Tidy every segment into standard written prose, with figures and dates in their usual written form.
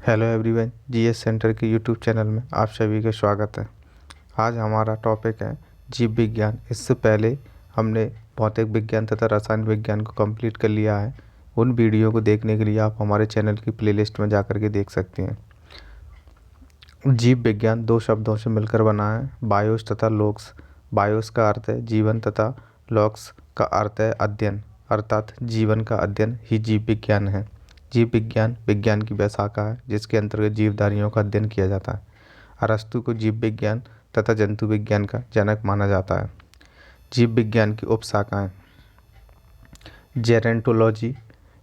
Hello everyone, GS centre के YouTube channel में आप सभी का स्वागत है। आज हमारा टॉपिक है जीव विज्ञान। इससे पहले हमने भौतिक विज्ञान तथा रसायन विज्ञान को कंप्लीट कर लिया है। उन वीडियो को देखने के लिए आप हमारे चैनल की प्लेलिस्ट में जाकर के देख सकते हैं। जीव विज्ञान दो शब्दों से मिलकर बना है, बायोस तथा लोक्स। बायोस का अर्थ है जीवन तथा लोक्स का अर्थ है अध्ययन, अर्थात जीवन का अध्ययन ही जीव विज्ञान है। जीव विज्ञान विज्ञान की वह शाखा है जिसके अंतर्गत जीवधारियों का अध्ययन किया जाता है। अरस्तु को जीव विज्ञान तथा जंतु विज्ञान का जनक माना जाता है। जीव विज्ञान की उपशाखाएं: जेरेंटोलॉजी,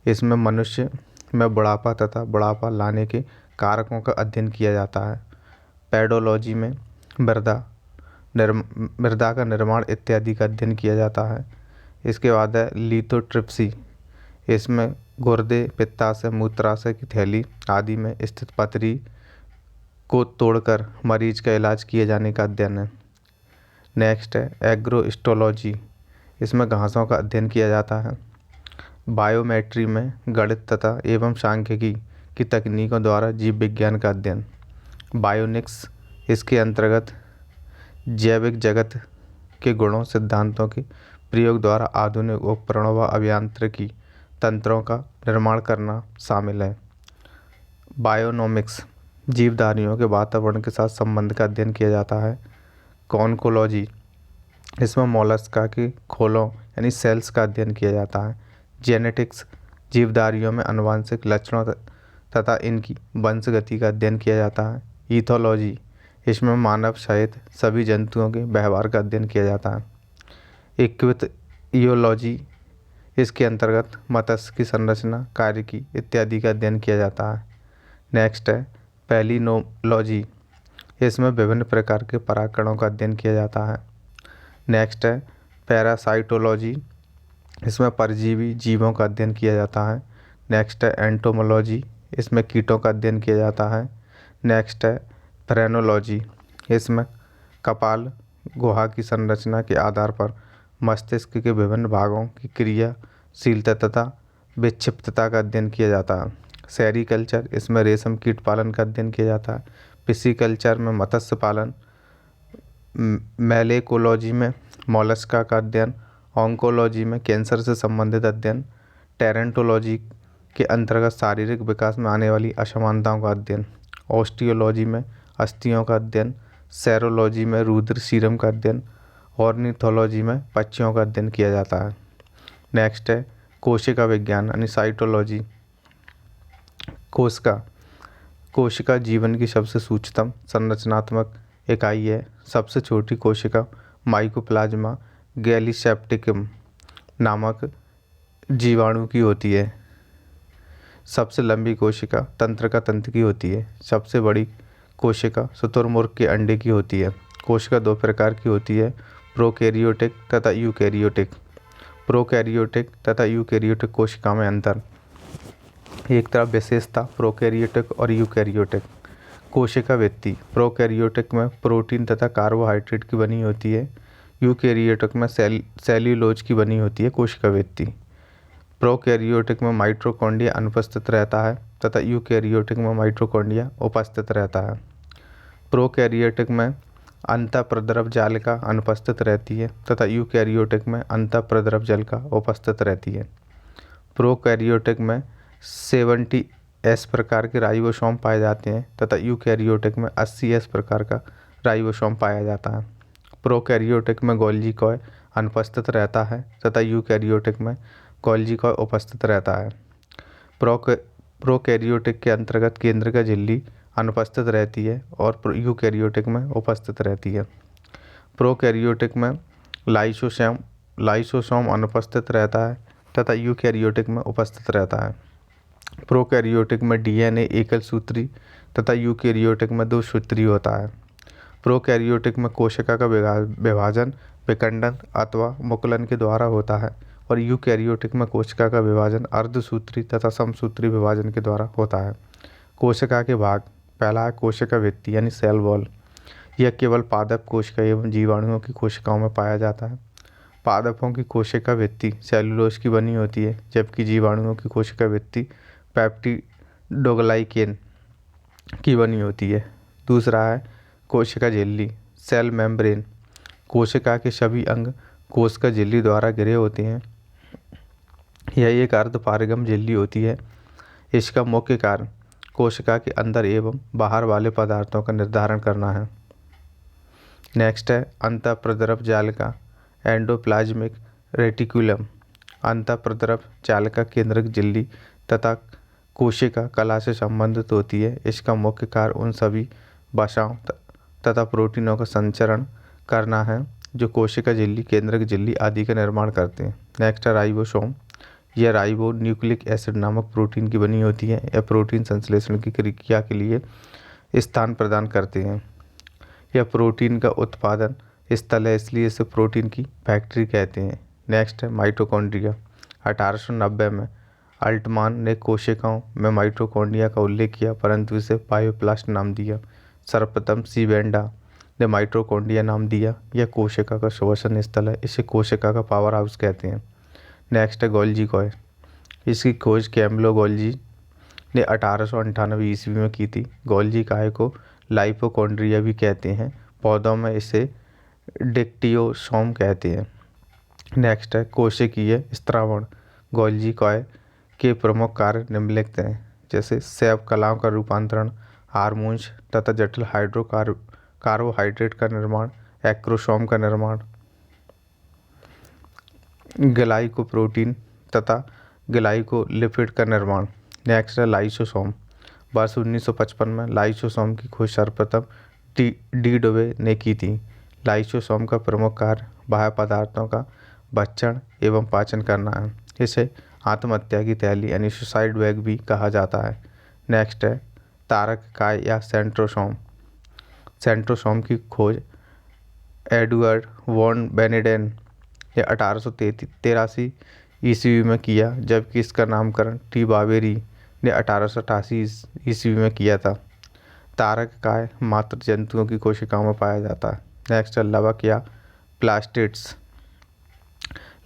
इसमें मनुष्य में बुढ़ापा तथा बुढ़ापा लाने के कारकों का अध्ययन किया जाता है। पेडोलॉजी में मृदा का निर्माण इत्यादि का अध्ययन किया जाता है। इसके बाद है लिथोट्रिप्सी, इसमें गुर्दे, पित्ताशय, मूत्राशय की थैली आदि में स्थित पथरी को तोड़कर मरीज का इलाज किए जाने का अध्ययन है। नेक्स्ट है एग्रोस्टोलॉजी, इसमें घासों का अध्ययन किया जाता है। बायोमेट्री में गणित तथा एवं सांख्यिकी की तकनीकों द्वारा जीव विज्ञान का अध्ययन। बायोनिक्स, इसके अंतर्गत जैविक जगत के गुणों, सिद्धांतों के प्रयोग द्वारा आधुनिक उपकरणों व अभियांत्रिकी तंत्रों का निर्माण करना शामिल है। बायोनोमिक्स, जीवधारियों के वातावरण के साथ संबंध का अध्ययन किया जाता है। कॉन्कोलॉजी, इसमें मोलस्का के खोलों यानी सेल्स का अध्ययन किया जाता है। जेनेटिक्स, जीवधारियों में आनुवंशिक लक्षणों तथा इनकी वंशगति का अध्ययन किया जाता है। ईथोलॉजी, इसमें मानव सहित सभी जंतुओं के व्यवहार का अध्ययन किया जाता है। इक्विथोलॉजी, इसके अंतर्गत मत्स्य की संरचना, कार्यकी इत्यादि का अध्ययन किया जाता है। नेक्स्ट है पैलिनोलॉजी, इसमें विभिन्न प्रकार के परागकणों का अध्ययन किया जाता है। नेक्स्ट है पैरासाइटोलॉजी, इसमें परजीवी जीवों का अध्ययन किया जाता है। नेक्स्ट है एंटोमोलॉजी, इसमें कीटों का अध्ययन किया जाता है। नेक्स्ट है फ्रेनोलॉजी, इसमें कपाल गुहा की संरचना के आधार पर मस्तिष्क के विभिन्न भागों की क्रियाशीलता तथा विक्षिप्तता का अध्ययन किया जाता है। सेरीकल्चर, इसमें रेशम कीट पालन का अध्ययन किया जाता है। पिसिकल्चर में मत्स्य पालन। मैलेकोलॉजी में मोलस्का का अध्ययन। ऑन्कोलॉजी में कैंसर से संबंधित अध्ययन। टेरेंटोलॉजी के अंतर्गत शारीरिक विकास में आने वाली असमानताओं का अध्ययन। ऑस्टियोलॉजी में अस्थियों का अध्ययन। सेरोलॉजी में रुधिर सीरम का अध्ययन। ऑर्निथोलॉजी में पक्षियों का अध्ययन किया जाता है। नेक्स्ट है कोशिका विज्ञान यानी साइटोलॉजी। कोशिका जीवन की सबसे सूक्ष्म संरचनात्मक इकाई है। सबसे छोटी कोशिका माइकोप्लाज्मा गैलीसेप्टिकम नामक जीवाणु की होती है। सबसे लंबी कोशिका तंत्रिका की होती है। सबसे बड़ी कोशिका शुतुरमुर्ग के अंडे की होती है। कोशिका दो प्रकार की होती है, प्रोकैरियोटिक तथा यूकैरियोटिक। प्रोकैरियोटिक तथा यूकैरियोटिक कोशिका में अंतर: एक तरफ विशेषता प्रोकैरियोटिक और यूकैरियोटिक। कोशिका भित्ति प्रोकैरियोटिक में प्रोटीन तथा कार्बोहाइड्रेट की बनी होती है। यूकैरियोटिक में सेल्यूलोज की बनी होती है कोशिका भित्ति। प्रोकैरियोटिक में माइटोकॉन्ड्रिया अनुपस्थित रहता है तथा यूकैरियोटिक में माइटोकॉन्ड्रिया उपस्थित रहता है। प्रोकैरियोटिक में अंतःप्रद्रव जालिका अनुपस्थित रहती है तथा यूकैरियोटिक में अंतःप्रद्रव जालिका उपस्थित रहती है। प्रोकैरियोटिक में 70S प्रकार के राइबोसोम पाए जाते हैं तथा यूकैरियोटिक में 80S प्रकार का राइबोसोम पाया जाता है। प्रोकैरियोटिक में गोल्गी कॉय अनुपस्थित रहता है तथा यूकैरियोटिक में गोल्गी कॉय उपस्थित रहता है। प्रोकैरियोटिक के अंतर्गत केंद्रक झिल्ली अनुपस्थित रहती है और यूकैरियोटिक में उपस्थित रहती है। प्रोकैरियोटिक में लाइसोसोम अनुपस्थित रहता है तथा यूकैरियोटिक में उपस्थित रहता है। प्रोकैरियोटिक में DNA एकल सूत्री तथा यूकैरियोटिक में दो सूत्री होता है। प्रोकैरियोटिक में कोशिका का विभाजन विखंडन अथवा मुकुलन के द्वारा होता है और यूकैरियोटिक में कोशिका का विभाजन अर्धसूत्री तथा समसूत्री विभाजन के द्वारा होता है। कोशिका के भाग: पहला है कोशिका भित्ति यानी सेल वॉल। यह केवल पादप कोशिका एवं जीवाणुओं की कोशिकाओं में पाया जाता है। पादपों की कोशिका भित्ति सेलुलोज की बनी होती है, जबकि जीवाणुओं की कोशिका भित्ति पेप्टिडोग्लाइकेन की बनी होती है। दूसरा है कोशिका झिल्ली, सेल मेम्ब्रेन। कोशिका के सभी अंग कोशिका झिल्ली द्वारा घिरे होते हैं। यह एक अर्धपारगम झिल्ली होती है। इसका मुख्य कार्य कोशिका के अंदर एवं बाहर वाले पदार्थों का निर्धारण करना है। नेक्स्ट है अंतःप्रद्रव जालिका, एंडोप्लाज्मिक रेटिकुलम। अंतःप्रद्रव जालिका केंद्रक झिल्ली तथा कोशिका कला से संबंधित होती है। इसका मुख्य कार्य उन सभी वसाओं तथा प्रोटीनों का संचरण करना है जो कोशिका झिल्ली, केंद्रक झिल्ली आदि का निर्माण करते हैं। नेक्स्ट है राइबोसोम। यह राइबो न्यूक्लिक एसिड नामक प्रोटीन की बनी होती है। यह प्रोटीन संश्लेषण की क्रिया के लिए स्थान प्रदान करते हैं। यह प्रोटीन का उत्पादन स्थल है, इसलिए इसे प्रोटीन की फैक्ट्री कहते हैं। नेक्स्ट है माइटोकॉन्ड्रिया। 1890 में अल्टमान ने कोशिकाओं में माइटोकॉन्ड्रिया का उल्लेख किया, परंतु इसे बायोप्लास्ट नाम दिया। सर्वप्रथम सीबेंडा ने माइटोकॉन्ड्रिया नाम दिया। यह कोशिका का श्वसन स्थल है, इसे कोशिका का पावर हाउस कहते हैं। नेक्स्ट है गोल्जी कॉय। इसकी खोज कैम्लो गोल्जी ने 1898 ईस्वी में की थी। गोल्जी काय को लाइपोकॉन्ड्रिया भी कहते हैं। पौधों में इसे डिक्टियोसोम कहते हैं। नेक्स्ट है कोशिकीय स्त्रावण। गोल्जी कॉय के प्रमुख कार्य निम्नलिखित हैं, जैसे सेव कलाओं का रूपांतरण, हार्मोन्स तथा जटिल कार्बोहाइड्रेट का निर्माण, एक्रोसोम का निर्माण, ग्लाइकोप्रोटीन तथा ग्लाइकोलिपिड का निर्माण। नेक्स्ट है लाइसोसोम। वर्ष 1955 में लाइसोसोम की खोज सर्वप्रथम डी डुवे ने की थी। लाइसोसोम का प्रमुख कार्य बाह्य पदार्थों का भक्षण एवं पाचन करना है। इसे आत्महत्या की थैली यानी सुसाइड बैग भी कहा जाता है। नेक्स्ट है तारक काय या सेंट्रोसोम। सेंट्रोसोम की खोज एडवर्ड वॉन बेनेडेन ने 1883 ईस्वी में किया, जबकि इसका नामकरण टी बावेरी ने 1888 ईस्वी में किया था। तारक काय मात्र जंतुओं की कोशिकाओं में पाया जाता है। नेक्स्ट है लवक या प्लास्टिड्स।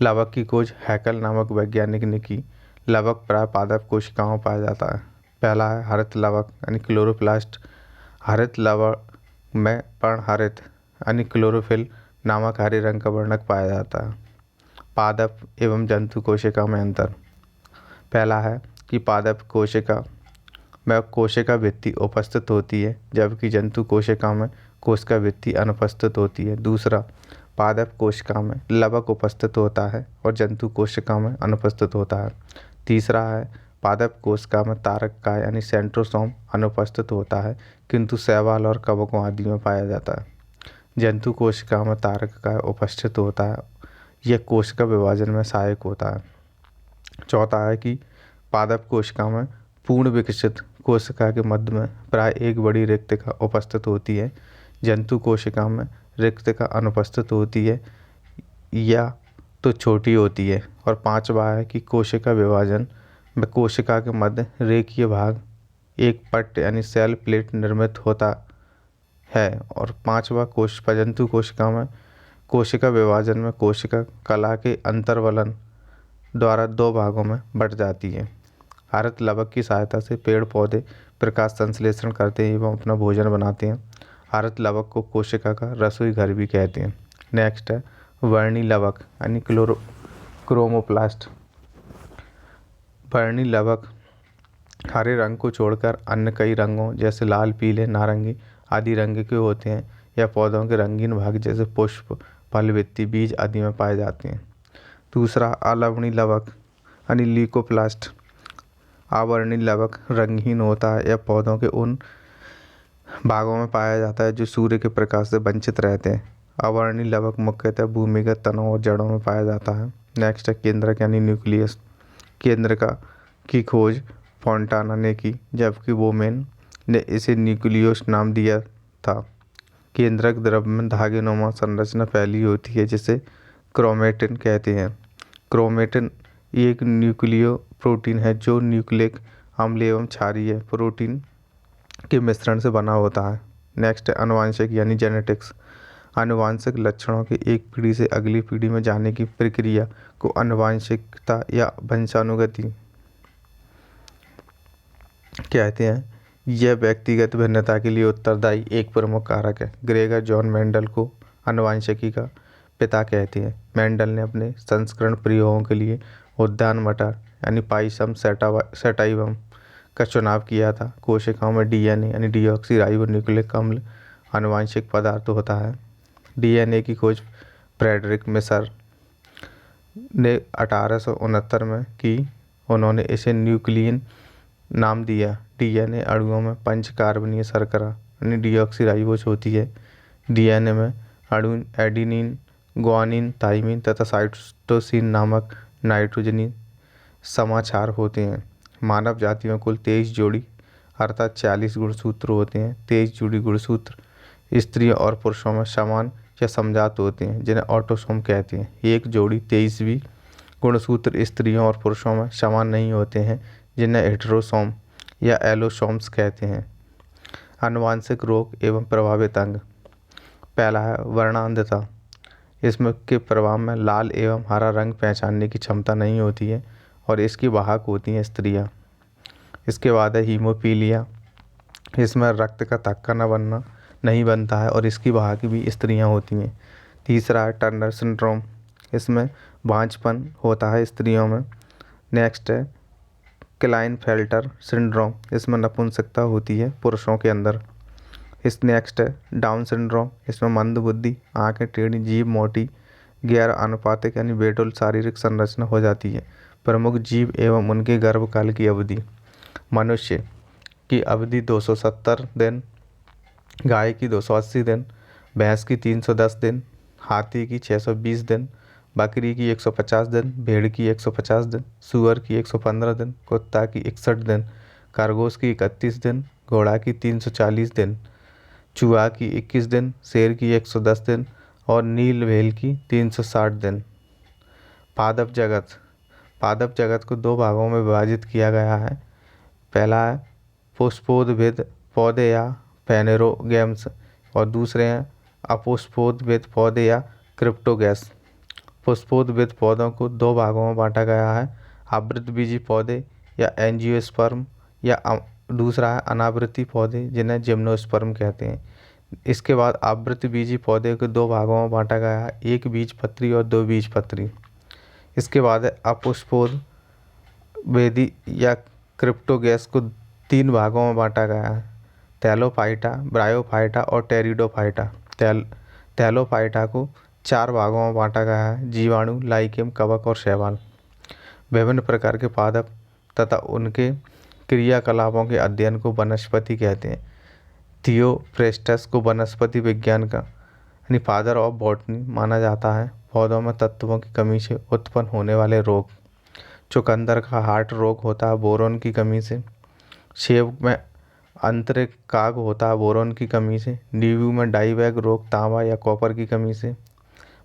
लवक की खोज हैकल नामक वैज्ञानिक ने की। लवक प्राय पादप कोशिकाओं में पाया जाता है। पहला है हरित लवक यानी क्लोरोप्लास्ट। हरित लवक में पर्णहरित यानी क्लोरोफिल नामक हरे रंग का वर्णक पाया जाता है। पादप एवं जंतु कोशिका में अंतर। पहला है कि पादप कोशिका में कोशिका भित्ति उपस्थित होती है, जबकि जंतु कोशिका में कोशिका भित्ति अनुपस्थित होती है। दूसरा, पादप कोशिका में लवक उपस्थित होता है और जंतु कोशिका में अनुपस्थित होता है। तीसरा है पादप कोशिका में तारक काय यानी सेंट्रोसोम अनुपस्थित होता है, किंतु शैवाल और कवकों आदि में पाया जाता है। जंतु कोशिका में तारक काय उपस्थित होता है, यह कोशिका विभाजन में सहायक होता है। चौथा है कि पादप कोशिका में पूर्ण विकसित कोशिका के मध्य में प्राय एक बड़ी रिक्तिका उपस्थित होती है। जंतु कोशिका में रिक्तिका अनुपस्थित होती है या तो छोटी होती है। और पांचवा है कि कोशिका विभाजन में कोशिका के मध्य रेखीय भाग एक पट्ट यानी सेल प्लेट निर्मित होता है। और पांचवा जंतु कोशिका में कोशिका विभाजन में कोशिका कला के अंतर्वलन द्वारा दो भागों में बट जाती है। हरित लवक की सहायता से पेड़ पौधे प्रकाश संश्लेषण करते हैं एवं अपना भोजन बनाते हैं। हरित लवक को कोशिका का रसोई घर भी कहते हैं। नेक्स्ट है वर्णी लवक यानी क्रोमोप्लास्ट। वर्णी लवक हरे रंग को छोड़कर अन्य कई रंगों जैसे लाल, पीले, नारंगी आदि रंग के होते हैं। यह पौधों के रंगीन भाग जैसे पुष्प, फल, वित्ती, बीज आदि में पाए जाते हैं। दूसरा, अलवणी लवक यानी ल्यूकोप्लास्ट। आवर्णी लवक रंगहीन होता है। यह पौधों के उन भागों में पाया जाता है जो सूर्य के प्रकाश से वंचित रहते हैं। अवर्णी लवक मुख्यतः भूमिगत तनों और जड़ों में पाया जाता है। नेक्स्ट है केंद्रक यानी न्यूक्लियस। केंद्रक की खोज फोंटाना ने की, जबकि वोमेन ने इसे न्यूक्लियस नाम दिया था। केंद्रक द्रव में धागेनुमा संरचना फैली होती है, जिसे क्रोमेटिन कहते हैं। क्रोमेटिन एक न्यूक्लियो प्रोटीन है जो न्यूक्लिक अम्ल एवं क्षारीय प्रोटीन के मिश्रण से बना होता है। नेक्स्ट है आनुवांशिक यानी जेनेटिक्स। आनुवांशिक लक्षणों के एक पीढ़ी से अगली पीढ़ी में जाने की प्रक्रिया को आनुवांशिकता या वंशानुगति कहते हैं। यह व्यक्तिगत भिन्नता के लिए उत्तरदायी एक प्रमुख कारक है। ग्रेगर जॉन मेंडल को आनुवंशिकी का पिता कहते हैं। मेंडल ने अपने संस्करण प्रयोगों के लिए उद्यान मटर यानी पाइसम सैटाइवम का चुनाव किया था। कोशिकाओं में डीएनए यानी डीऑक्सीराइबोन्यूक्लिक अम्ल आनुवंशिक पदार्थ होता है। डीएनए की खोज फ्रेडरिक मिसर ने 1869 में की। उन्होंने इसे न्यूक्लियन नाम दिया। डीएनए अणुओं में पंचकार्बनीय शर्करा यानी डीऑक्सीराइबोज होती है। डीएनए में अणु एडेनिन, ग्वानिन, थाइमिन तथा साइटोसिन नामक नाइट्रोजनी समाचार होते हैं। मानव जाति में कुल 23 जोड़ी अर्थात 40 गुणसूत्र होते हैं। 23 जोड़ी गुणसूत्र स्त्रियों और पुरुषों में समान या समजात होते हैं, जिन्हें ऑटोसोम कहते हैं। एक जोड़ी 23वीं गुणसूत्र स्त्रियों और पुरुषों में समान नहीं होते हैं, जिन्हें हेटेरोसोम या एलोसोम्स कहते हैं। आनुवांशिक रोग एवं प्रभावित अंग। पहला है वर्णांधता। इसमें के प्रभाव में लाल एवं हरा रंग पहचानने की क्षमता नहीं होती है और इसकी वाहक होती हैं स्त्रियां। इसके बाद है हीमोफीलिया। इसमें रक्त का थक्का न बनना नहीं बनता है और इसकी वाहक भी स्त्रियां होती हैं। तीसरा है टर्नर सिंड्रोम। इसमें बांझपन होता है स्त्रियों में। नेक्स्ट है क्लाइनफेल्टर सिंड्रोम। इसमें नपुंसकता होती है पुरुषों के अंदर। इस नेक्स्ट है डाउन सिंड्रोम। इसमें मंदबुद्धि, आंखें टेढ़ी, जीभ मोटी, गैर आनुपातिक यानी बेडौल शारीरिक संरचना हो जाती है। प्रमुख जीव एवं उनके गर्भकाल की अवधि। मनुष्य की अवधि 270 दिन, गाय की 280 दिन, भैंस की 310 दिन, हाथी की 620 दिन, बकरी की 150 दिन, भेड़ की 150 दिन, सूअर की 115 दिन, कुत्ता की 61 दिन, खरगोश की 31 दिन, घोड़ा की 340 दिन, चूहा की 21 दिन, शेर की 110 दिन और नील व्हेल की 360 दिन। पादप जगत। पादप जगत को दो भागों में विभाजित किया गया है। पहला है पुष्पोद्भिद पौधे या फेनेरोगैम्स और दूसरे हैं अपुष्पोद्भिद पौधे या क्रिप्टोगैस। पुष्पोद्भिद पौधों को दो भागों में बांटा गया है, आवृतबीजी पौधे या एंजियोस्पर्म या दूसरा है अनावृति पौधे जिन्हें जिम्नोस्पर्म कहते हैं। इसके बाद आवृतबीजी पौधे को दो भागों में बांटा गया है, एक बीजपत्री और दो बीजपत्री। इसके बाद है अपुष्पोद वेदी या क्रिप्टोगैस को तीन भागों में बांटा गया है, थैलोफाइटा, ब्रायोफाइटा और टेरिडोफाइटा। थैलोफाइटा को चार भागों में बांटा गया है, जीवाणु, लाइकेम, कवक और शैवाल। विभिन्न प्रकार के पादप तथा उनके क्रियाकलापों के अध्ययन को वनस्पति कहते हैं। थियोफ्रेस्टस को वनस्पति विज्ञान का यानी फादर ऑफ बॉटनी माना जाता है। पौधों में तत्वों की कमी से उत्पन्न होने वाले रोग। चुकंदर का हार्ट रोग होता है बोरोन की कमी से। सेब में आंतरिक काग होता है बोरोन की कमी से। नींबू में डाईबैग रोग तांबा या कॉपर की कमी से।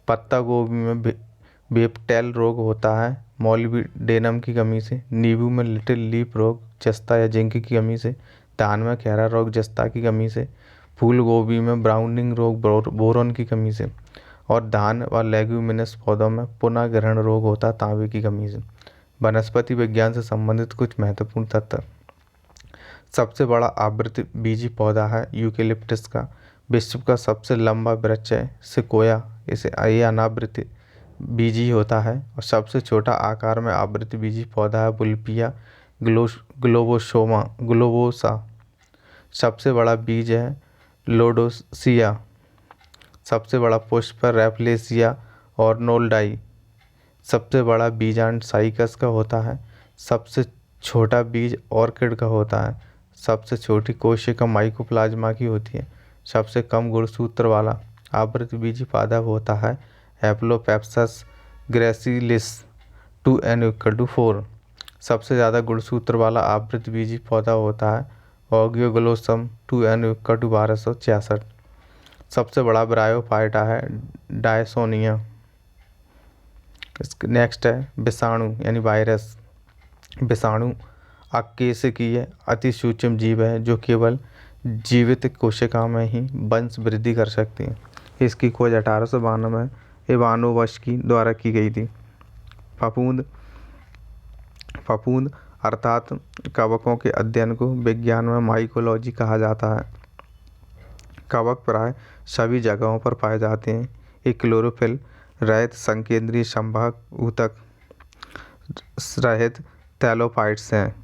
पत्ता गोभी में बेपटेल रोग होता है मोलिब्डेनम की कमी से। नींबू में लिटिल लीफ रोग जस्ता या जिंक की कमी से। धान में खैरा रोग जस्ता की कमी से। फूल गोभी में ब्राउनिंग रोग बोरोन की कमी से। और धान व लेग्यूमिनस पौधों में पुनः ग्रहण रोग होता है तांबे की कमी से। वनस्पति विज्ञान से संबंधित कुछ महत्वपूर्ण तथ्य। सबसे बड़ा आवृतबीजी पौधा है यूकेलिप्टस का। विश्व का सबसे लंबा वृक्ष है सिकोया, इसे ये अनावृत बीजी होता है। और सबसे छोटा आकार में आवृतबीजी पौधा है बुल्पिया ग्लोबोसा। सबसे बड़ा बीज है लोडोसिया। सबसे बड़ा पुष्प रैफलेसिया और नोल्डाई। सबसे बड़ा बीजांड साइकस का होता है। सबसे छोटा बीज ऑर्किड का होता है। सबसे छोटी कोशिका माइकोप्लाज्मा की होती है। सबसे कम गुणसूत्र वाला आवृतबीजी पादप होता है एप्लोपेप्सस ग्रेसिलिस 2n=4। सबसे ज़्यादा गुणसूत्र वाला आवृतबीजी पौधा होता है ऑगियोग्लोसम 2n=1266। सबसे बड़ा ब्रायोफाइटा है डायसोनिया। नेक्स्ट है विषाणु यानी वायरस। विषाणु अकेशकीय अति सूक्ष्म जीव है जो केवल जीवित कोशिका में ही वंश वृद्धि कर सकते हैं। इसकी खोज 1892 में इवानोवस्की द्वारा की गई थी। फफूंद अर्थात कवकों के अध्ययन को विज्ञान में माइकोलॉजी कहा जाता है। कवक प्राय सभी जगहों पर पाए जाते हैं। ये क्लोरोफिल रहित संकेंद्रीय संवाहक ऊतक रहित थैलोफाइट्स हैं।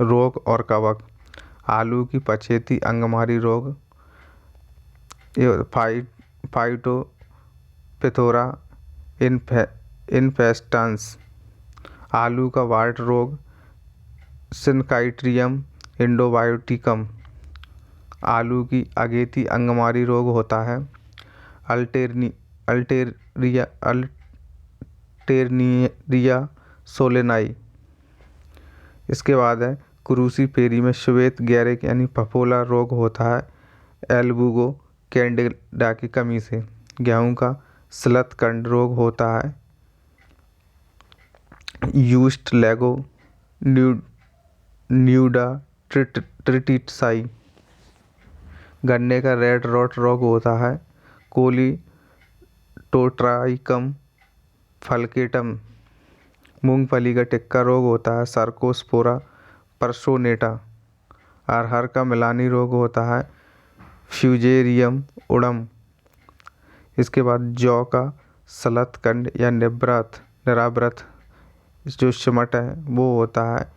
रोग और कवक। आलू की पछेती अंगमारी रोग, फाइटोपिथोरा इन्फेस्टन्स। आलू का वार्ट रोग, सिनकाइट्रियम इंडोबायोटिकम। आलू की अगेती अंगमारी रोग होता है, अल्टेरिया सोलेनाई। इसके बाद है क्रूसीफेरी में श्वेत गैरिक यानी फफोला रोग होता है, एल्बुगो कैंडिडा की कमी से। गेहूं का स्लथकंड रोग होता है, यूस्ट लेगो न्यूडा ट्रिटिसाई। गन्ने का रेड रॉट रोग होता है, कोलीटोट्राइकम फल्केटम। मूंगफली का टिक्का रोग होता है, सर्कोस्पोरा परसोनेटा। अरहर का मिलानी रोग होता है, फ्यूजेरियम उड़म। इसके बाद जौ का सलतकंड या निरावृत जो सिमट है वो होता है,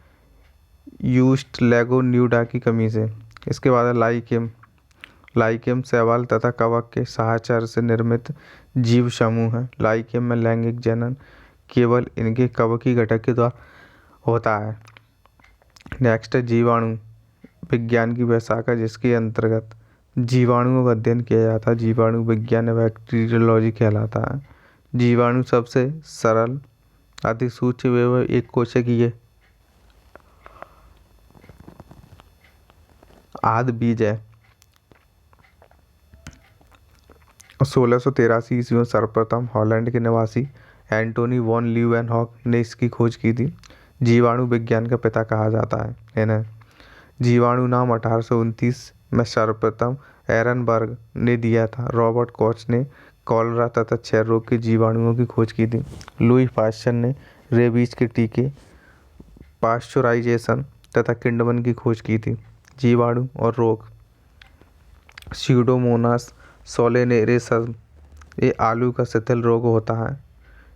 यूस्ट लेगो न्यूडा की कमी से। इसके बाद है लाइकेम शैवाल तथा कवक के साहचर्य से निर्मित जीव समूह है। लाइकेम में लैंगिक जनन केवल इनके कवकीय घटक के द्वारा होता है। नेक्स्ट है जीवाणु विज्ञान की वैशाखा, जिसके अंतर्गत जीवाणुओं का अध्ययन किया जाता है। जीवाणु विज्ञान बैक्टीरियोलॉजी कहलाता है। जीवाणु सबसे सरल अति सूक्ष्म एवं एक कोशिकीय आदि बीज है। 1683 ईस्वी में सर्वप्रथम हॉलैंड के निवासी एंटोनी वॉन लीeuwenhoek ने इसकी खोज की थी। जीवाणु विज्ञान का पिता कहा जाता है इन्हें। जीवाणु नाम 1829 में सर्वप्रथम एरनबर्ग ने दिया था। रॉबर्ट कॉच ने कॉलरा तथा क्षय रोग के जीवाणुओं की खोज की थी। लुई पाश्चर ने रेबीज के टीके, पाश्चराइजेशन तथा किण्वन की खोज की थी। जीवाणु और रोग। स्यूडोमोनास सोलेनेरेसम, ये आलू का शिथिल रोग होता है।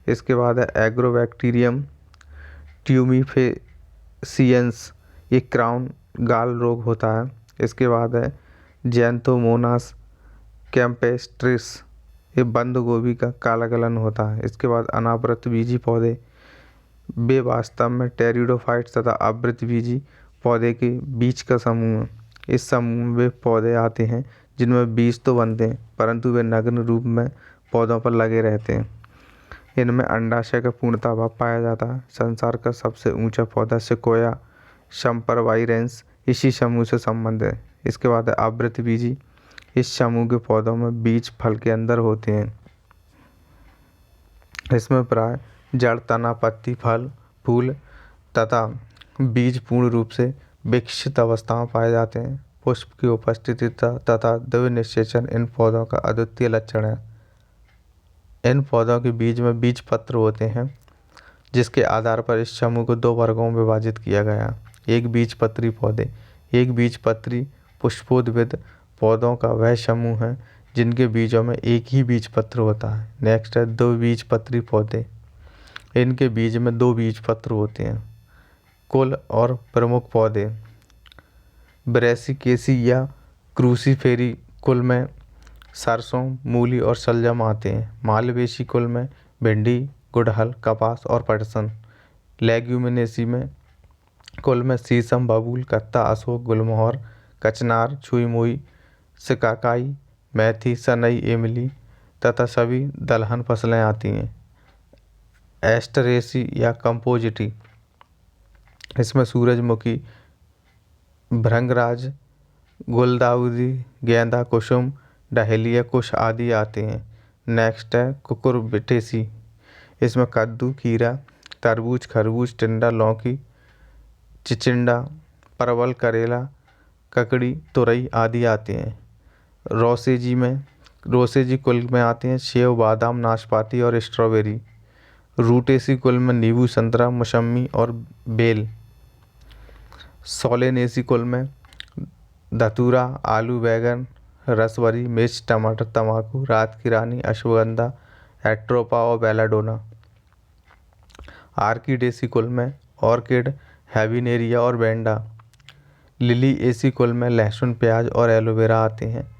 इसके बाद है एग्रोबैक्टीरियम ट्यूमीफेसियंस, ये क्राउन गाल रोग होता है। इसके बाद है जैंथोमोनास कैम्पेस्ट्रिस, ये बंद गोभी का काला गलन होता है। इसके बाद अनावृत बीजी पौधे, वे वास्तव में टेरिडोफाइट्स तथा आवृत बीजी पौधे के बीज का समूह है। इस समूह में वे पौधे आते हैं जिनमें बीज तो बनते हैं परंतु वे नग्न रूप में पौधों पर लगे रहते हैं। इनमें अंडाशय का पूर्णतः अभाव पाया जाता है। संसार का सबसे ऊंचा पौधा सिकोया शम्परवाइरेंस इसी समूह से संबंध है। इसके बाद है आवृत बीजी, इस समूह के पौधों में बीज फल के अंदर होते हैं। इसमें प्राय जड़, तना, पत्ती, फल, फूल तथा बीज पूर्ण रूप से विकसित अवस्था में पाए जाते हैं। पुष्प की उपस्थिति तथा द्वितीय निषेचन इन पौधों का अद्वितीय लक्षण है। इन पौधों के बीज में बीज पत्र होते हैं, जिसके आधार पर इस समूह को दो वर्गों में विभाजित किया गया। एक बीजपत्री पौधे। एक बीजपत्री पुष्पोद्भिद पौधों का वह समूह है जिनके बीजों में एक ही बीज पत्र होता है। नेक्स्ट है दो बीजपत्री पौधे। इनके बीज में दो बीज पत्र होते हैं। कुल और प्रमुख पौधे। ब्रैसिकेसी या क्रूसीफेरी कुल में सरसों, मूली और शलजम आते हैं। मालवेसी कुल में भिंडी, गुड़हल, कपास और पटसन। लेग्यूमिनेसी में कुल में शीशम, बबूल, कत्ता, अशोक, गुलमोहर, कचनार, छुई मुई, सिकाकाई, मेथी, सनई, इमली तथा सभी दलहन फसलें आती हैं। एस्टरेसी या कंपोजिटी, इसमें सूरजमुखी, भृंगराज, गुलदाउदी, गेंदा, कुसुम, डहेलिया, कुश आदि आते हैं। नेक्स्ट है कुकुरबिटेसी, इसमें कद्दू, खीरा, तरबूज, खरबूज, टिंडा, लौकी, चिचिंडा, परवल, करेला, ककड़ी, तुरई आदि आते हैं। रोसेजी कुल में आते हैं सेव, बादाम, नाशपाती और स्ट्रॉबेरी। रूटेसी कुल में नींबू, संतरा, मौसम्मी और बेल। सोलेनेसी कुल में धतूरा, आलू, बैगन, रसवरी, मिर्च, टमाटर, तम्बाकू, रात की रानी, अश्वगंधा, एट्रोपा और बेलाडोना। आर्किडेसी कुल में ऑर्किड, हैविनेरिया और वेंडा। लिली एसी कुल में लहसुन, प्याज और एलोवेरा आते हैं।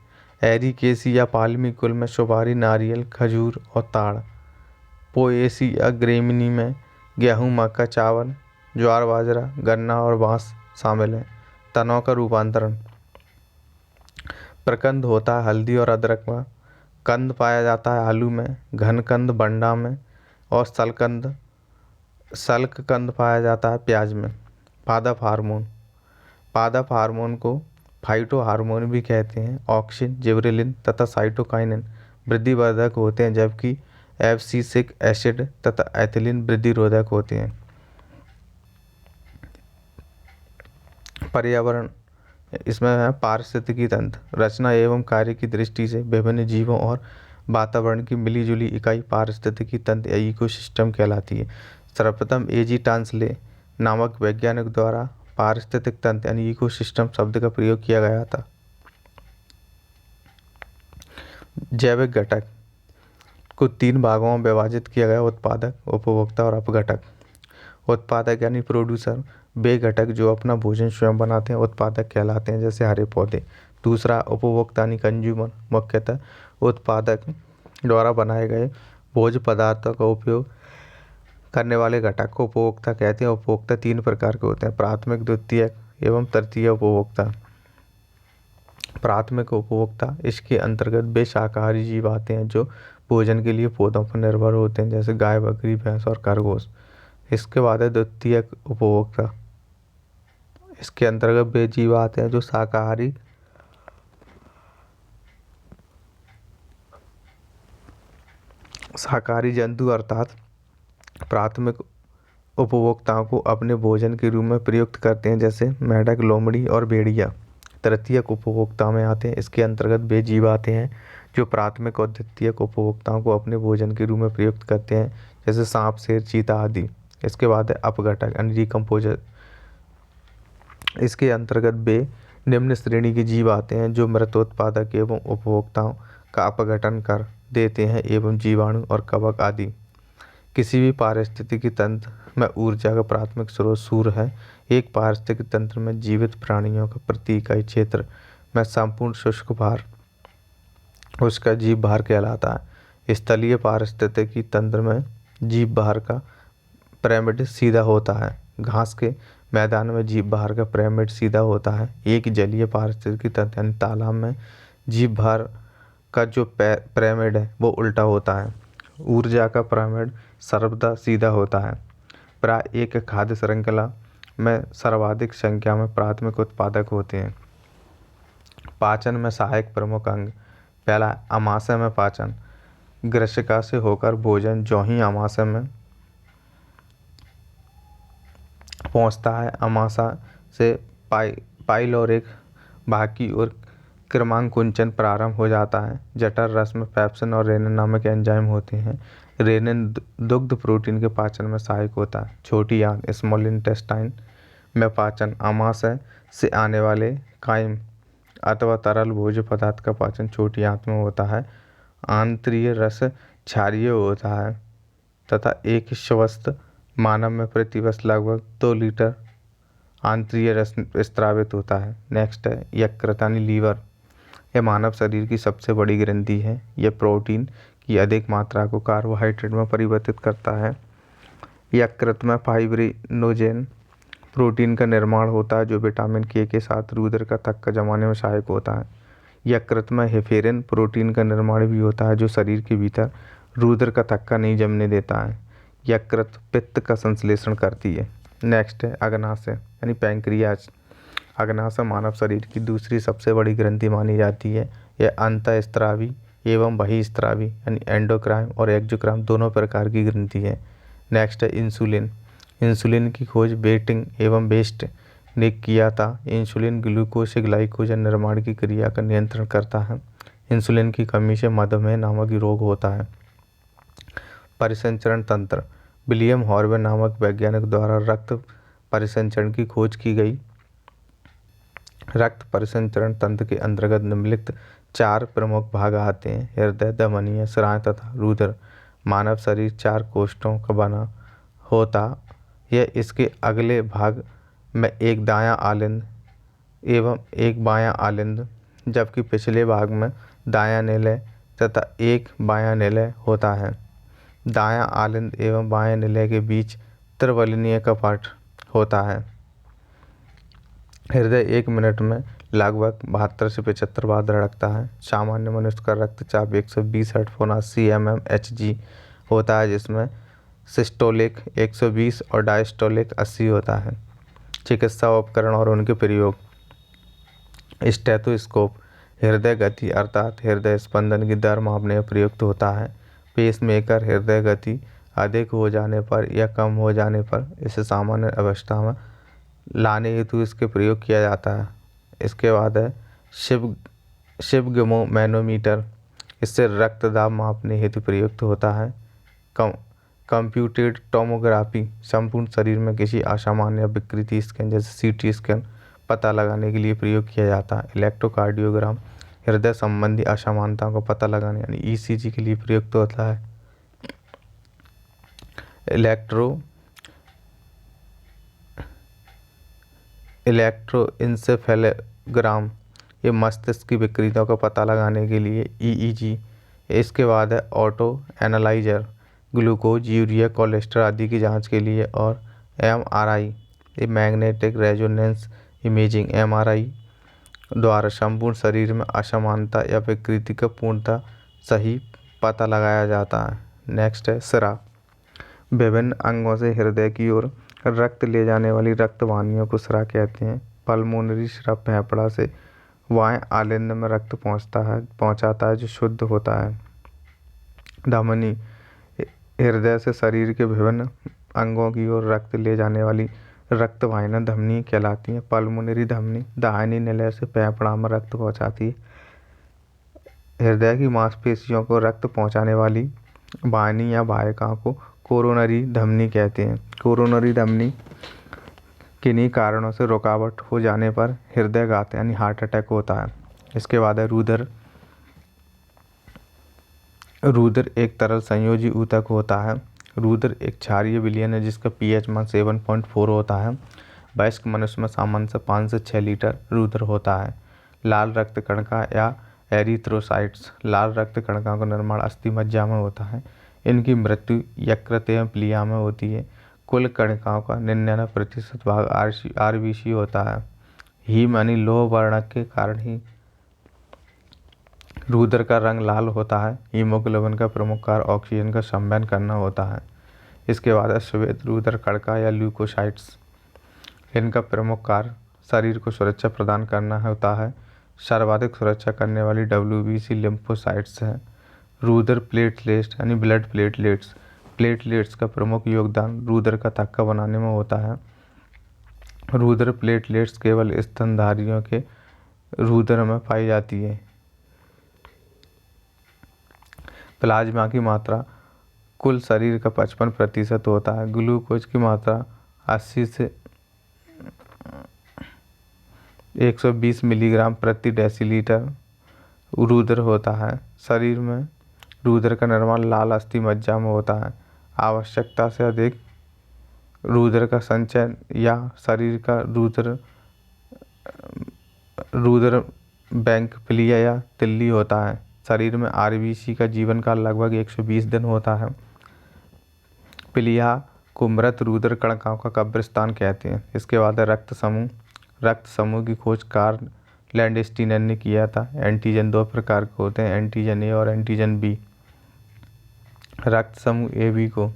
एरिकेसी या पालमी कुल में सुपारी, नारियल, खजूर और ताड़। पोएसी या ग्रेमिनी में गेहूँ, मक्का, चावल, ज्वार, बाजरा, गन्ना और बांस शामिल हैं। तनों का रूपांतरण। प्रकंद होता है हल्दी और अदरक में। कंद पाया जाता है आलू में, घनकंद बंडा में और सल्ककंद पाया जाता है प्याज में। पादप हार्मोन। पादप हार्मोन को फाइटो हार्मोन भी कहते हैं। ऑक्सिन, जिबरेलिन तथा साइटोकाइनिन वृद्धिवर्धक होते हैं, जबकि एब्सिसिक एसिड तथा एथिलीन वृद्धि रोधक होते हैं। पर्यावरण, इसमें है पारिस्थितिकी तंत्र। रचना एवं कार्य की दृष्टि से विभिन्न जीवों और वातावरण की मिलीजुली इकाई पारिस्थितिकी तंत्र या इकोसिस्टम कहलाती है। सर्वप्रथम एजी टांसले नामक वैज्ञानिक द्वारा पारिस्थितिक तंत्र यानी इकोसिस्टम शब्द का प्रयोग किया गया था। जैविक घटक को 3 भागों में विभाजित किया गया: उत्पादक, उपभोक्ता और अपघटक। उत्पादक यानी प्रोड्यूसर, वे घटक जो अपना भोजन स्वयं बनाते हैं उत्पादक कहलाते हैं, जैसे हरे पौधे। दूसरा उपभोक्ता यानी कंज्यूमर, मुख्यतः उत्पादक द्वारा बनाए गए भोज्य पदार्थों का उपयोग करने वाले घटक को उपभोक्ता कहते हैं। उपभोक्ता 3 प्रकार के होते हैं: प्राथमिक, द्वितीयक एवं तृतीय उपभोक्ता। प्राथमिक उपभोक्ता, इसके अंतर्गत वे शाकाहारी जीव आते हैं जो भोजन के लिए पौधों पर निर्भर होते हैं, जैसे गाय, बकरी, भैंस और खरगोश। इसके बाद है द्वितीयक उपभोक्ता। इसके अंतर्गत वे जीव आते हैं जो शाकाहारी जंतु अर्थात प्राथमिक उपभोक्ताओं को अपने भोजन के रूप में प्रयुक्त करते हैं, जैसे मेंढक, लोमड़ी और भेड़िया। तृतीयक उपभोक्ता में आते हैं। इसके अंतर्गत वे जीव आते हैं जो प्राथमिक और द्वितीयक उपभोक्ताओं को अपने भोजन के रूप में प्रयुक्त करते हैं, जैसे सांप, शेर, चीता आदि। इसके बाद है अपघटक यानी डिकम्पोजर। इसके अंतर्गत वे निम्न श्रेणी के जीव आते हैं जो मृत उत्पादक एवं उपभोक्ताओं का अपघटन कर देते हैं, एवं जीवाणु और कवक आदि। किसी भी पारिस्थितिकी तंत्र में ऊर्जा का प्राथमिक स्रोत सूर्य है। एक पारिस्थितिकी तंत्र में जीवित प्राणियों का प्रति इकाई क्षेत्र में संपूर्ण शुष्क भार उसका जीव भार कहलाता है। स्थलीय पारिस्थितिकी तंत्र में जीव भार का पिरामिड सीधा होता है। घास के मैदान में जीव भार का पिरामिड सीधा होता है। एक जलीय पारिस्थितिकी तंत्र यानी तालाब में जीव भार का जो पिरामिड है वो उल्टा होता है। ऊर्जा का पिरामिड सर्वदा सीधा होता है। प्राय एक खाद्य श्रृंखला में सर्वाधिक संख्या में प्राथमिक उत्पादक होते हैं। पाचन में सहायक प्रमुख अंग। पहला, आमाशय में पाचन। ग्रसिका से होकर भोजन ज्यों ही आमाशय में पहुंचता है, आमाशय से पाइलोरिक भाग की ओर क्रमांकुंचन प्रारंभ हो जाता है। जठर रस में पेप्सिन और रेनिन नामक एंजाइम होते हैं। रेनिन दुग्ध प्रोटीन के पाचन में सहायक होता है। छोटी आंत स्मॉल इंटेस्टाइन में पाचन। आमाशय से आने वाले कायम अथवा तरल भोज्य पदार्थ का पाचन छोटी आंत में होता है। आंतरीय रस क्षारीय होता है तथा एक स्वस्थ मानव में प्रति वर्ष लगभग 2 लीटर आंतरीय रस स्रावित होता है। नेक्स्ट है यकृत यानी लीवर। यह मानव शरीर की सबसे बड़ी ग्रंथि है। यह प्रोटीन की अधिक मात्रा को कार्बोहाइड्रेट में परिवर्तित करता है। यकृत में फाइब्रिनोजेन प्रोटीन का निर्माण होता है जो विटामिन के साथ रुधिर का थक्का जमाने में सहायक होता है। यकृत में हेपेरिन प्रोटीन का निर्माण भी होता है जो शरीर के भीतर रुधिर का थक्का नहीं जमने देता है। यकृत पित्त का संश्लेषण करती है। नेक्स्ट है अग्नाशय यानी पैंक्रियाज। अग्नाशय मानव शरीर की दूसरी सबसे बड़ी ग्रंथि मानी जाती है। यह अंतःस्रावी एवं बहिःस्रावी यानी एंडोक्राइन और एक्सोक्राइन दोनों प्रकार की ग्रंथि है। नेक्स्ट है इंसुलिन। इंसुलिन की खोज बेटिंग एवं बेस्ट ने किया था। इंसुलिन ग्लूकोज से ग्लाइकोजन निर्माण की क्रिया का नियंत्रण करता है। इंसुलिन की कमी से मधुमेह नामक रोग होता है। परिसंचरण तंत्र। विलियम हॉर्वे नामक वैज्ञानिक द्वारा रक्त परिसंचरण की खोज की गई। रक्त परिसंचरण तंत्र के अंतर्गत निम्नलिखित 4 प्रमुख भाग आते हैं: हृदय, धमनियाँ, स्राव तथा रुधिर। मानव शरीर 4 कोष्ठों का बना होता यह इसके अगले भाग में एक दायां आलिंद एवं एक बायां आलिंद, जबकि पिछले भाग में दायां निलय तथा एक बायां निलय होता है। दायां आलिंद एवं बायां निलय के बीच त्रिवलनीय कपाट होता है। हृदय 1 मिनट में लगभग 72 से 75 बार धड़कता है। सामान्य मनुष्य का रक्तचाप 120 80 mmHg होता है, जिसमें सिस्टोलिक 120 और डायस्टोलिक 80 होता है। चिकित्सा उपकरण और उनके प्रयोग: स्टेथोस्कोप हृदय गति अर्थात हृदय स्पंदन की दर मापने में प्रयुक्त होता है। पेसमेकर हृदय गति अधिक हो जाने पर या कम हो जाने पर इसे सामान्य अवस्था में लाने हेतु इसके प्रयोग किया जाता है। इसके बाद है शिवगमो मैनोमीटर, इससे रक्त दाब मापने हेतु प्रयुक्त होता है। कंप्यूटेड टोमोग्राफी संपूर्ण शरीर में किसी असामान्य विकृति स्कैन जैसे सीटी स्कैन पता लगाने के लिए प्रयोग किया जाता है। इलेक्ट्रोकार्डियोग्राम हृदय संबंधी असामान्यताओं का पता लगाने यानी ईसीजी के लिए प्रयुक्त होता है। इलेक्ट्रोइंसेफेलोग्राम ये मस्तिष्क की विकृतियों का पता लगाने के लिए। ईईजी। इसके बाद है auto analyser glucose, urea, cholesterol आदि की जांच के लिए। और एमआरआई ये मैग्नेटिक रेजोनेंस इमेजिंग एमआरआई द्वारा संपूर्ण शरीर में असमानता या विकृति का पूर्णतः सही पता लगाया जाता है। नेक्स्ट है सिरा। विभिन्न अंगों से हृदय की ओर रक्त ले जाने वाली रक्त वाहिनियों को सिरा कहते हैं। पल्मोनरी सिरा फेफड़ा से बाएं आलिंद में रक्त पहुंचाता है जो शुद्ध होता है। धमनी हृदय से शरीर के विभिन्न अंगों की ओर रक्त ले जाने वाली रक्त वाहिनियां धमनी कहलाती हैं। पल्मोनरी धमनी दाहिनी निलय से फेफड़ा में रक्त पहुंचाती है। हृदय की मांसपेशियों को रक्त पहुंचाने वाली वाहिनी या वाहिका को कोरोनरी धमनी कहते हैं। कोरोनरी धमनी किन्हीं कारणों से रुकावट हो जाने पर हृदयघात यानी हार्ट अटैक होता है। इसके बाद है रुधिर। रुधिर एक तरल संयोजी ऊतक होता है। रुधिर एक क्षारीय विलयन है जिसका पीएच मान 7.4 होता है। वयस्क मनुष्य में सामान्य से 5 से 6 लीटर रुधिर होता है। लाल रक्त कणिका या एरिथ्रोसाइट्स लाल रक्त कणिकाओं का निर्माण अस्थि मज्जा में होता है। इनकी मृत्यु यकृत एवं प्लीहा में होती है। कुल कणिकाओं का 99% भाग आरबीसी होता है। हीम यानी लोह वर्णक के कारण ही रुधिर का रंग लाल होता है। हीमोग्लोबिन का प्रमुख कार्य ऑक्सीजन का संवहन करना होता है। इसके बाद है श्वेत रुधिर कणिका या ल्यूकोसाइट्स। इनका प्रमुख कार्य शरीर को सुरक्षा प्रदान करना होता है। सर्वाधिक सुरक्षा करने वाली WBC लिम्फोसाइट्स है। रुधिर प्लेटलेट्स यानी ब्लड प्लेटलेट्स प्लेटलेट्स का प्रमुख योगदान रुधिर का थक्का बनाने में होता है। रुधिर प्लेटलेट्स केवल स्तनधारियों के रुधिर में पाई जाती है। प्लाज्मा की मात्रा कुल शरीर का 55% होता है। ग्लूकोज की मात्रा 80 से 120 मिलीग्राम प्रति डेसीलीटर रुधिर होता है। शरीर में रुधिर का निर्माण लाल अस्थि मज्जा में होता है। आवश्यकता से अधिक रुधिर का संचयन या शरीर का रुधिर बैंक प्लीहा या तिल्ली होता है। शरीर में आरबीसी का जीवन काल लगभग 120 दिन होता है। प्लीहा को मृत रुधिर कणिकाओं का कब्रिस्तान कहते हैं। इसके बाद है रक्त समूह। रक्त समूह की खोज कार्ल लैंडस्टीनर ने किया था। एंटीजन 2 प्रकार के होते हैं, एंटीजन ए और एंटीजन बी। रक्त समूह ए बी को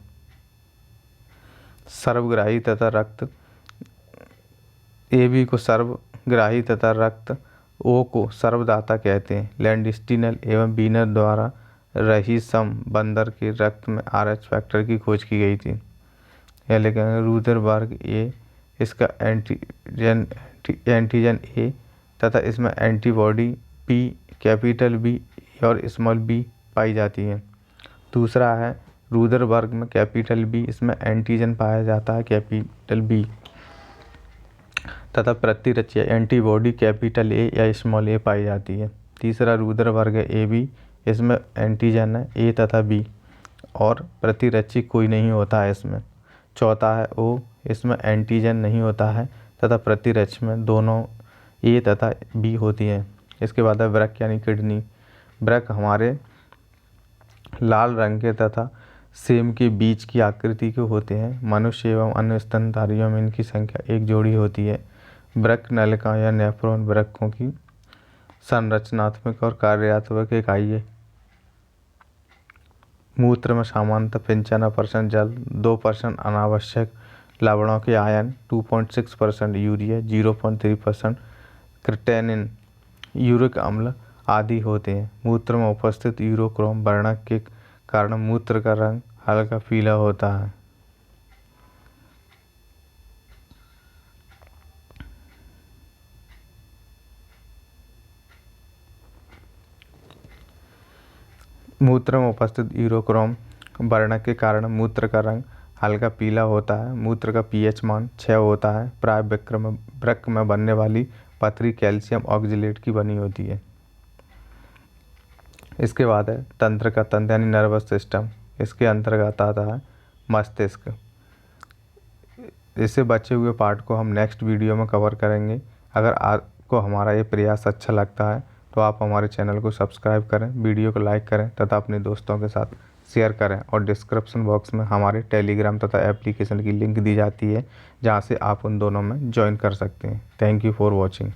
सर्वग्राही तथा रक्त ओ को सर्वदाता कहते हैं। लैंडस्टीनर एवं बीनर द्वारा रहीसम बंदर के रक्त में RH फैक्टर की खोज की गई थी। यह लेकिन रुधिर वर्ग ए इसका एंटीजन ए तथा इसमें एंटीबॉडी P कैपिटल B और स्मॉल b पाई जाती है। दूसरा है रुधिर वर्ग में कैपिटल B, इसमें एंटीजन पाया जाता है कैपिटल B तथा प्रतिरचीय एंटीबॉडी कैपिटल ए या स्मॉल ए पाई जाती है। तीसरा रुधिर वर्ग है ए बी, इसमें एंटीजन है ए तथा बी और प्रतिरक्षी कोई नहीं होता है इसमें। चौथा है ओ, इसमें एंटीजन नहीं होता है तथा प्रतिरक्षी में दोनों ए तथा बी होती हैं। इसके बाद है वृक्क यानी किडनी। वृक्क हमारे लाल रंग के तथा सेम के बीच की आकृति के होते हैं। मनुष्य एवं अन्य स्तनधारियों में इनकी संख्या एक जोड़ी होती है। वृक्क नलिका या नेफ्रॉन वृक्कों की संरचनात्मक और कार्यात्मक इकाई है। मूत्र में सामान्यतः 95% जल, 2% अनावश्यक लवणों के आयन, 2.6% यूरिया, 0.3% क्रिएटिनिन, यूरिक अम्ल आदि होते हैं। मूत्र में उपस्थित यूरोक्रोम वर्णक के कारण मूत्र का रंग हल्का पीला होता है। मूत्र में उपस्थित यूरोक्रोम वर्णक के कारण मूत्र का रंग हल्का पीला होता है। मूत्र का पीएच मान 6 होता है। प्राय वृक्क में बनने वाली पथरी कैल्शियम ऑक्जेलेट की बनी होती है। इसके बाद है तंत्र का तंत्र यानी नर्वस सिस्टम। इसके अंतर्गत आता है मस्तिष्क। इससे बचे हुए पार्ट को हम नेक्स्ट वीडियो में कवर करेंगे। अगर आपको हमारा ये प्रयास अच्छा लगता है तो आप हमारे चैनल को सब्सक्राइब करें, वीडियो को लाइक करें तथा अपने दोस्तों के साथ शेयर करें। और डिस्क्रिप्शन बॉक्स में हमारे टेलीग्राम तथा एप्लीकेशन की लिंक दी जाती है, जहाँ से आप उन दोनों में ज्वाइन कर सकते हैं। Thank you for watching.